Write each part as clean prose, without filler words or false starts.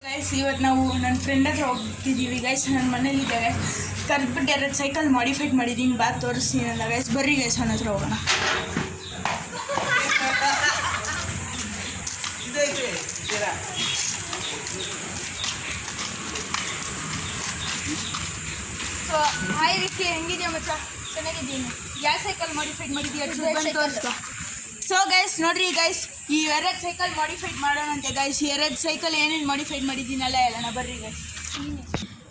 Guys ಇವತ್ತು ನಾವು ನನ್ನ ಫ್ರೆಂಡ್ ಹತ್ರ ಹೋಗ್ತಿದ್ದೀವಿ ಗೈಸ್. ನನ್ನ ಮನೇಲಿದ್ದೇವೆ. ಕರೆದ್ಬಿಟ್ಟು 2 ಸೈಕಲ್ ಮಾಡಿಫೈಡ್ ಮಾಡಿದ್ದೀನಿ. ಬಾ ತೋರಿಸ್ತೀನಿ ಅಂದ ಗೈಸ್. ಬರ್ರಿ ಗೈಸ್ ಅವನ ಹತ್ರ ಹೋಗೋಣ. ಸೊ ಹಾಯ್ ರೀತಿ ಹೆಂಗಿದೆಯಾ ಮಚ್ಚ? ಚೆನ್ನಾಗಿದ್ದೀನಿ. ಯಾವ ಸೈಕಲ್ ಮಾಡಿಫೈಡ್ ಮಾಡಿದ್ದೀಯ ತೋರಿಸ್ಕೊ. ಸೊ ಗೈಸ್ ನೋಡ್ರಿ ಗೈಸ್, ಈ 2 ಸೈಕಲ್ ಮಾಡಿಫೈಡ್ ಮಾಡೋಣಂತೆ ಗೈಸ್. 2 ಸೈಕಲ್ ಏನೇನು ಮಾಡಿಫೈಡ್ ಮಾಡಿದ್ದೀನಲ್ಲ ಹೇಳೋಣ ಬರ್ರಿ ಗೈಸ್.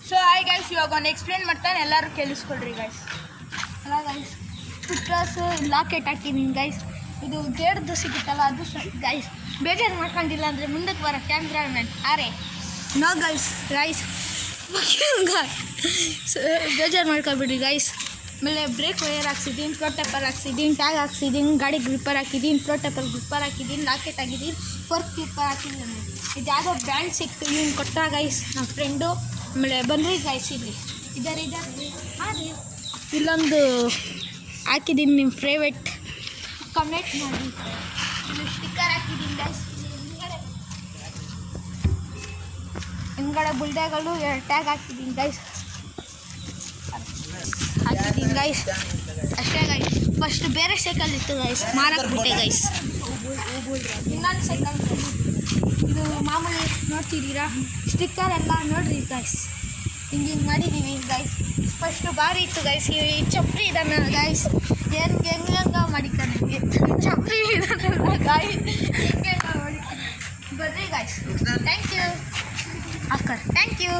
ಸೊ ಹಾಯ್ ಗೈಸ್, ಇವಾಗ ಒಂದು ಎಕ್ಸ್ಪ್ಲೇನ್ ಮಾಡ್ತಾನೆ, ಎಲ್ಲರೂ ಕೇಳಿಸ್ಕೊಳ್ರಿ ಗೈಸ್. ಅಲ್ಲ ಗೈಸ್, ಪುಟ್ರಾಸು ಲಾಕೆಟ್ ಹಾಕಿದ್ದೀನಿ ಗೈಸ್. ಇದು ಗೇಡ್ದು ಸಿಗುತ್ತಲ್ಲ ಅದು ಗೈಸ್. ಬೇಜಾರು ಮಾಡ್ಕೊಂಡಿಲ್ಲ ಅಂದರೆ ಮುಂದಕ್ಕೆ ಬರೋ ಕ್ಯಾಮ್ರಾಮನ್ ಆರೆ ನೋ ಗೈಸ್. ಬೇಜಾರು ಮಾಡ್ಕೊಬಿಡ್ರಿ ಗೈಸ್. ಆಮೇಲೆ ಬ್ರೇಕ್ ವೈರ್ ಹಾಕ್ಸಿದ್ದೀನಿ, ಪ್ರೊಟೆಪರ್ ಹಾಕ್ಸಿದ್ದೀನಿ, ಟ್ಯಾಗ್ ಹಾಕ್ಸಿದ್ದೀನಿ, ಗಾಡಿ ಗ್ರಿಪ್ಪರ್ ಹಾಕಿದ್ದೀನಿ, ಪ್ರೊಟೆಪರ್ ಗ್ರಿಪ್ಪರ್ ಹಾಕಿದ್ದೀನಿ, ಲಾಕೆಟ್ ಹಾಕಿದ್ದೀನಿ, ಫೋರ್ಕ್ ಗ್ರಿಪ್ಪರ್ ಹಾಕಿದ್ದೀನಿ. ಇದು ಯಾವುದೋ ಬ್ರ್ಯಾಂಡ್ ಸಿಕ್ತು, ಇವ್ನು ಕೊಟ್ಟ ಗೈಸ್ ನಮ್ಮ ಫ್ರೆಂಡು. ಆಮೇಲೆ ಬನ್ರಿ ಗೈಸ್, ಇಲ್ಲಿ ಇದ್ದಾರೆ ಹಾಂ ಇಲ್ಲೊಂದು ಹಾಕಿದ್ದೀನಿ, ನಿಮ್ಮ ಫೇವ್ರೇಟ್ ಕಮೆಂಟ್ ಮಾಡಿ. ಸ್ಟಿಕ್ಕರ್ ಹಾಕಿದ್ದೀನಿ ಗೈಸ್. ಹಿಂದ್ಗಡೆ ಬುಲ್ಡೆಗಳು 2 ಟ್ಯಾಗ್ ಹಾಕಿದ್ದೀನಿ ಗೈಸ್. ಅಷ್ಟೇ ಗೈಸ್. ಫಸ್ಟ್ ಬೇರೆ ಸೈಕಲ್ ಇತ್ತು ಗೈಸ್, ಮಾರಾಕ್ಬಿಟ್ಟೆ ಗೈಸ್. ಇನ್ನೊಂದು ಸೈಕಲ್ ಇದು ಮಾಮೂಲಿ ನೋಡ್ತಿದ್ದೀರಾ, ಸ್ಟಿಕ್ಕರ್ ಎಲ್ಲ ನೋಡ್ರಿ ಗೈಸ್. ಹಿಂಗೆ ಮಾಡಿದ್ದೀವಿ ಗೈಸ್. ಫಸ್ಟು ಭಾರಿ ಇತ್ತು ಗೈಸ್. ಈ ಚಪ್ರಿ ಇದನ್ನು ಗೈಸ್ ಹೆಂಗೆ ಮಾಡಿದ್ದಾನೆ, ಚಪ್ರಿ ಇದನ್ನೆಲ್ಲ ಗೈಸ್ ಹಿಂಗೆ ಮಾಡಿದ್ದಾನೆ. ಬರ್ರಿ ಗೈಸ್. ಥ್ಯಾಂಕ್ ಯು ಅಕ್ಕರ್, ಥ್ಯಾಂಕ್ ಯು.